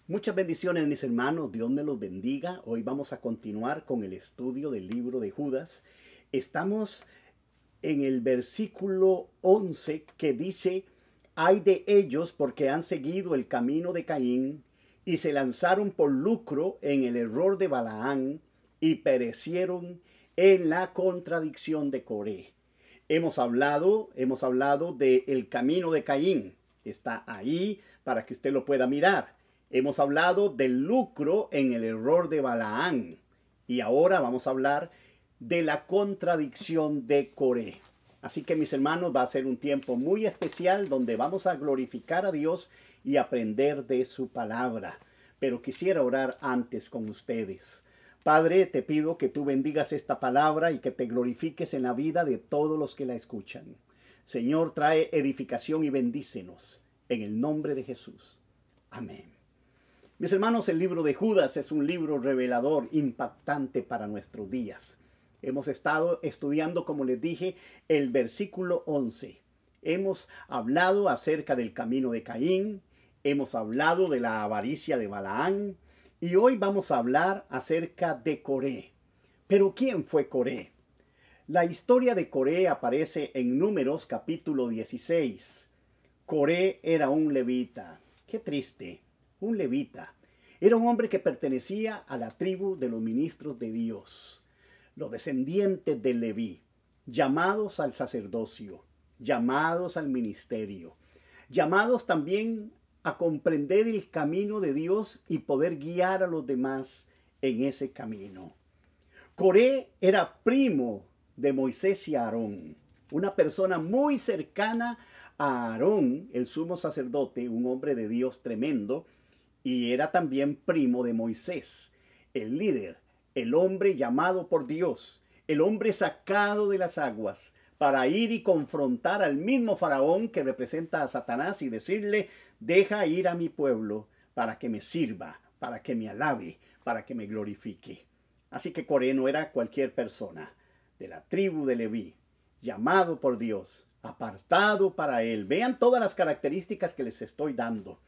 Muchas bendiciones, mis hermanos. Dios me los bendiga. Hoy vamos a continuar con el estudio del libro de Judas. Estamos en el versículo 11 que dice: "Ay de ellos porque han seguido el camino de Caín y se lanzaron por lucro en el error de Balaán y perecieron en la contradicción de Coré". Hemos hablado del camino de Caín. Está ahí para que usted lo pueda mirar. Hemos hablado del lucro en el error de Balaán. Y ahora vamos a hablar de la contradicción de Coré. Así que, mis hermanos, va a ser un tiempo muy especial donde vamos a glorificar a Dios y aprender de su palabra. Pero quisiera orar antes con ustedes. Padre, te pido que tú bendigas esta palabra y que te glorifiques en la vida de todos los que la escuchan. Señor, trae edificación y bendícenos en el nombre de Jesús. Amén. Mis hermanos, el libro de Judas es un libro revelador, impactante para nuestros días. Hemos estado estudiando, como les dije, el versículo 11. Hemos hablado acerca del camino de Caín, hemos hablado de la avaricia de Balaán, y hoy vamos a hablar acerca de Coré. Pero ¿quién fue Coré? La historia de Coré aparece en Números capítulo 16. Coré era un levita. Qué triste. Un levita. Era un hombre que pertenecía a la tribu de los ministros de Dios, los descendientes de Leví, llamados al sacerdocio, llamados al ministerio, llamados también a comprender el camino de Dios y poder guiar a los demás en ese camino. Coré era primo de Moisés y Aarón, una persona muy cercana a Aarón, el sumo sacerdote, un hombre de Dios tremendo, y era también primo de Moisés, el líder, el hombre llamado por Dios, el hombre sacado de las aguas para ir y confrontar al mismo faraón que representa a Satanás y decirle: deja ir a mi pueblo para que me sirva, para que me alabe, para que me glorifique. Así que Coré no era cualquier persona, de la tribu de Leví, llamado por Dios, apartado para él. Vean todas las características que les estoy dando.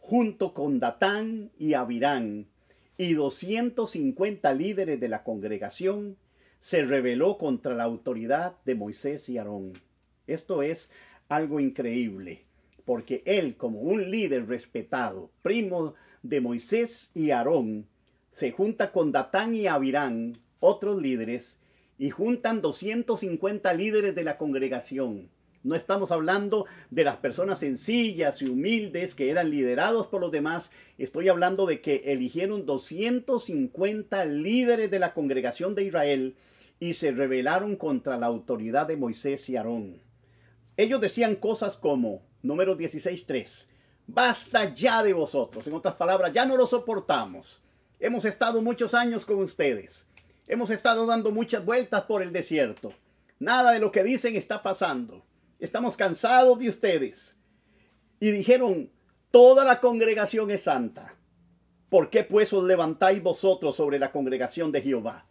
Junto con Datán y Abirán y 250 líderes de la congregación, se rebeló contra la autoridad de Moisés y Aarón. Esto es algo increíble, porque él, como un líder respetado, primo de Moisés y Aarón, se junta con Datán y Abirán, otros líderes, y juntan 250 líderes de la congregación. No estamos hablando de las personas sencillas y humildes que eran liderados por los demás. Estoy hablando de que eligieron 250 líderes de la congregación de Israel y se rebelaron contra la autoridad de Moisés y Aarón. Ellos decían cosas como, Números 16:3, basta ya de vosotros. En otras palabras, ya no lo soportamos. Hemos estado muchos años con ustedes. Hemos estado dando muchas vueltas por el desierto. Nada de lo que dicen está pasando. Estamos cansados de ustedes. Y dijeron: toda la congregación es santa. ¿Por qué pues os levantáis vosotros sobre la congregación de Jehová?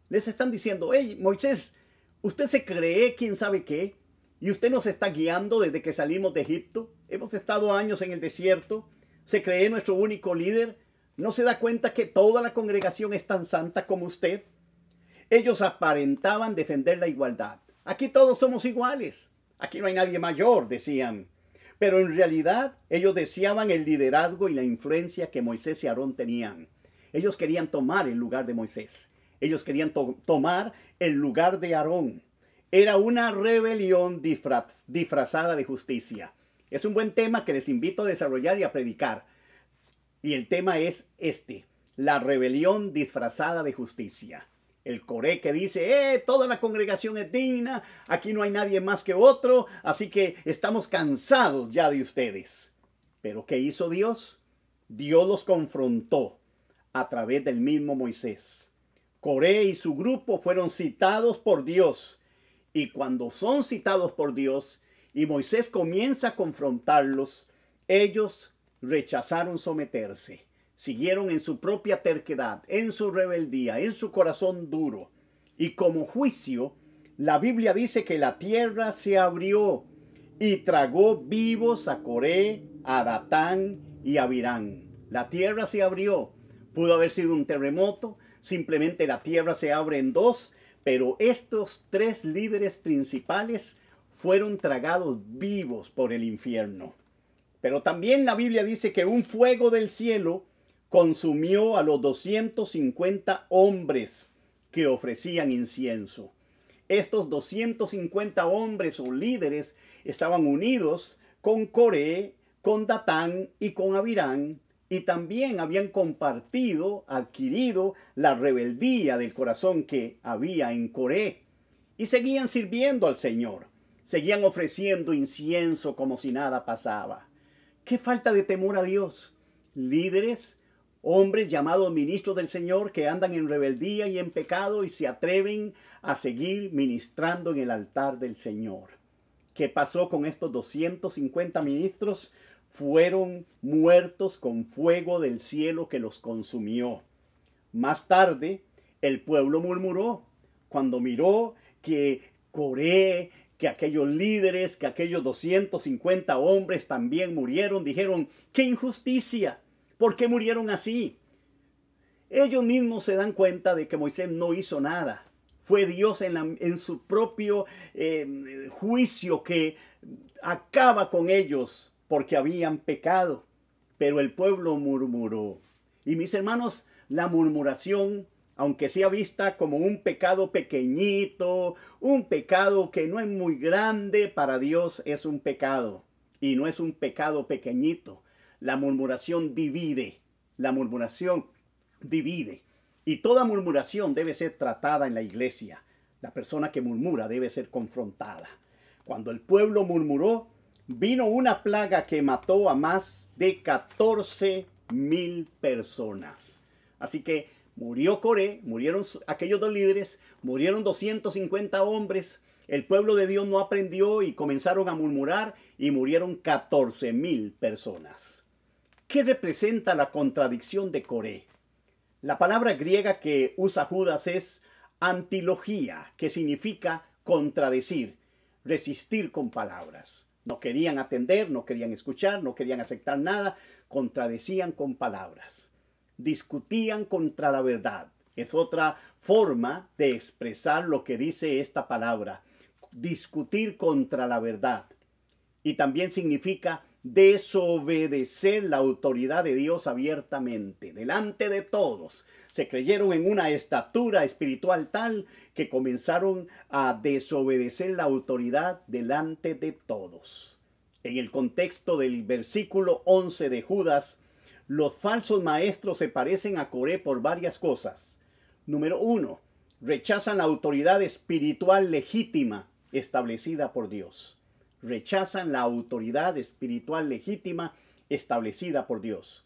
Les están diciendo: hey, Moisés, usted se cree quién sabe qué, y usted nos está guiando desde que salimos de Egipto. Hemos estado años en el desierto. Se cree nuestro único líder. ¿No se da cuenta que toda la congregación es tan santa como usted? Ellos aparentaban defender la igualdad. Aquí todos somos iguales. Aquí no hay nadie mayor, decían. Pero en realidad ellos deseaban el liderazgo y la influencia que Moisés y Aarón tenían. Ellos querían tomar el lugar de Moisés. Ellos querían tomar el lugar de Aarón. Era una rebelión disfrazada de justicia. Es un buen tema que les invito a desarrollar y a predicar. Y el tema es la rebelión disfrazada de justicia. El Coré que dice: toda la congregación es digna, aquí no hay nadie más que otro, así que estamos cansados ya de ustedes. Pero ¿qué hizo Dios? Dios los confrontó a través del mismo Moisés. Coré y su grupo fueron citados por Dios, y cuando son citados por Dios y Moisés comienza a confrontarlos, ellos rechazaron someterse. Siguieron en su propia terquedad, en su rebeldía, en su corazón duro. Y como juicio, la Biblia dice que la tierra se abrió y tragó vivos a Coré, a Datán y a Abirán. La tierra se abrió. Pudo haber sido un terremoto, simplemente la tierra se abre en dos, pero estos tres líderes principales fueron tragados vivos por el infierno. Pero también la Biblia dice que un fuego del cielo consumió a los 250 hombres que ofrecían incienso. Estos 250 hombres o líderes estaban unidos con Coré, con Datán y con Abirán, y también habían compartido, adquirido la rebeldía del corazón que había en Coré, y seguían sirviendo al Señor, seguían ofreciendo incienso como si nada pasaba. ¡Qué falta de temor a Dios! Líderes, hombres llamados ministros del Señor que andan en rebeldía y en pecado y se atreven a seguir ministrando en el altar del Señor. ¿Qué pasó con estos 250 ministros? Fueron muertos con fuego del cielo que los consumió. Más tarde, el pueblo murmuró cuando miró que Coré, que aquellos líderes, que aquellos 250 hombres también murieron. Dijeron, ¡qué injusticia! ¿Por qué murieron así? Ellos mismos se dan cuenta de que Moisés no hizo nada. Fue Dios en su propio juicio que acaba con ellos porque habían pecado. Pero el pueblo murmuró. Y mis hermanos, la murmuración, aunque sea vista como un pecado pequeñito, un pecado que no es muy grande, para Dios es un pecado. Y no es un pecado pequeñito. La murmuración divide. La murmuración divide. Y toda murmuración debe ser tratada en la iglesia. La persona que murmura debe ser confrontada. Cuando el pueblo murmuró, vino una plaga que mató a más de 14,000 personas. Así que murió Coré, murieron aquellos dos líderes, murieron 250 hombres. El pueblo de Dios no aprendió y comenzaron a murmurar y murieron 14,000 personas. ¿Qué representa la contradicción de Coré? La palabra griega que usa Judas es antilogía, que significa contradecir, resistir con palabras. No querían atender, no querían escuchar, no querían aceptar nada, contradecían con palabras. Discutían contra la verdad. Es otra forma de expresar lo que dice esta palabra. Discutir contra la verdad. Y también significa desobedecer la autoridad de Dios abiertamente, delante de todos. Se creyeron en una estatura espiritual tal que comenzaron a desobedecer la autoridad delante de todos. En el contexto del versículo 11 de Judas, los falsos maestros se parecen a Coré por varias cosas. Número 1, rechazan la autoridad espiritual legítima establecida por Dios. Rechazan la autoridad espiritual legítima establecida por Dios.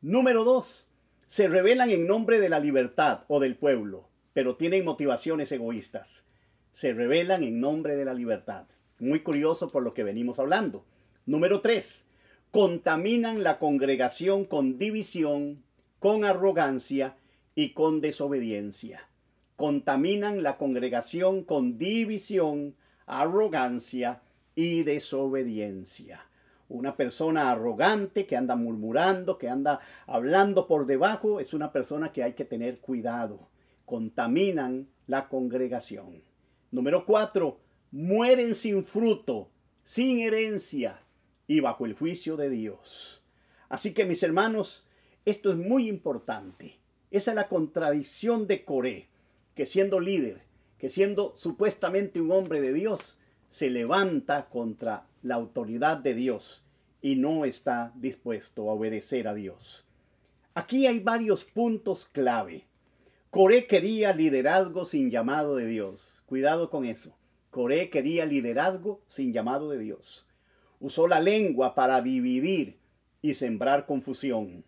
Número 2, se rebelan en nombre de la libertad o del pueblo, pero tienen motivaciones egoístas. Se rebelan en nombre de la libertad. Muy curioso por lo que venimos hablando. Número 3, contaminan la congregación con división, con arrogancia y con desobediencia. Contaminan la congregación con división, arrogancia y desobediencia. Una persona arrogante que anda murmurando, que anda hablando por debajo, es una persona que hay que tener cuidado. Contaminan la congregación. Número 4, mueren sin fruto, sin herencia y bajo el juicio de Dios. Así que mis hermanos, esto es muy importante. Esa es la contradicción de Coré, que siendo líder, que siendo supuestamente un hombre de Dios, se levanta contra la autoridad de Dios y no está dispuesto a obedecer a Dios. Aquí hay varios puntos clave. Coré quería liderazgo sin llamado de Dios. Cuidado con eso. Coré quería liderazgo sin llamado de Dios. Usó la lengua para dividir y sembrar confusión.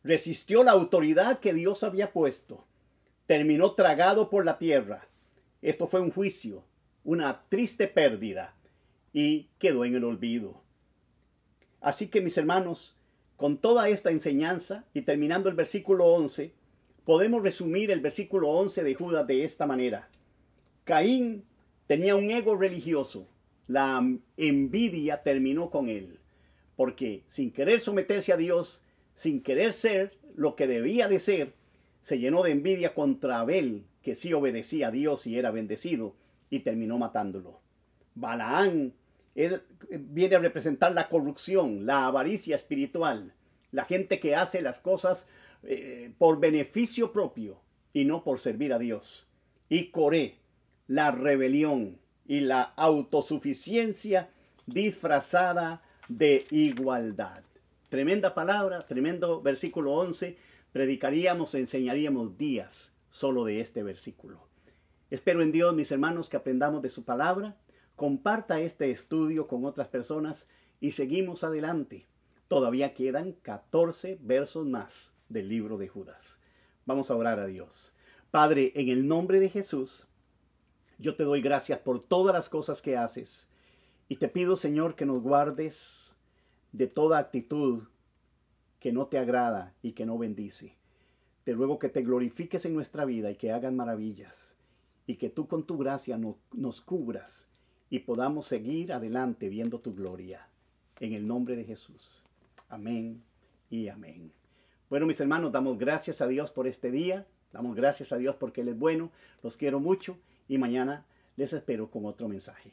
Resistió la autoridad que Dios había puesto. Terminó tragado por la tierra. Esto fue un juicio, una triste pérdida, y quedó en el olvido. Así que mis hermanos, con toda esta enseñanza y terminando el versículo 11, podemos resumir el versículo 11 de Judas de esta manera. Caín tenía un ego religioso. La envidia terminó con él, porque sin querer someterse a Dios, sin querer ser lo que debía de ser, se llenó de envidia contra Abel, que sí obedecía a Dios y era bendecido, y terminó matándolo. Balaán viene a representar la corrupción, la avaricia espiritual, la gente que hace las cosas por beneficio propio y no por servir a Dios. Y Coré, la rebelión y la autosuficiencia disfrazada de igualdad. Tremenda palabra, tremendo versículo 11. Predicaríamos, enseñaríamos días solo de este versículo. Espero en Dios, mis hermanos, que aprendamos de su palabra. Comparta este estudio con otras personas y seguimos adelante. Todavía quedan 14 versos más del libro de Judas. Vamos a orar a Dios. Padre, en el nombre de Jesús, yo te doy gracias por todas las cosas que haces. Y te pido, Señor, que nos guardes de toda actitud que no te agrada y que no bendice. Te ruego que te glorifiques en nuestra vida y que hagas maravillas. Y que tú con tu gracia nos cubras y podamos seguir adelante viendo tu gloria. En el nombre de Jesús. Amén y amén. Bueno, mis hermanos, damos gracias a Dios por este día. Damos gracias a Dios porque Él es bueno. Los quiero mucho y mañana les espero con otro mensaje.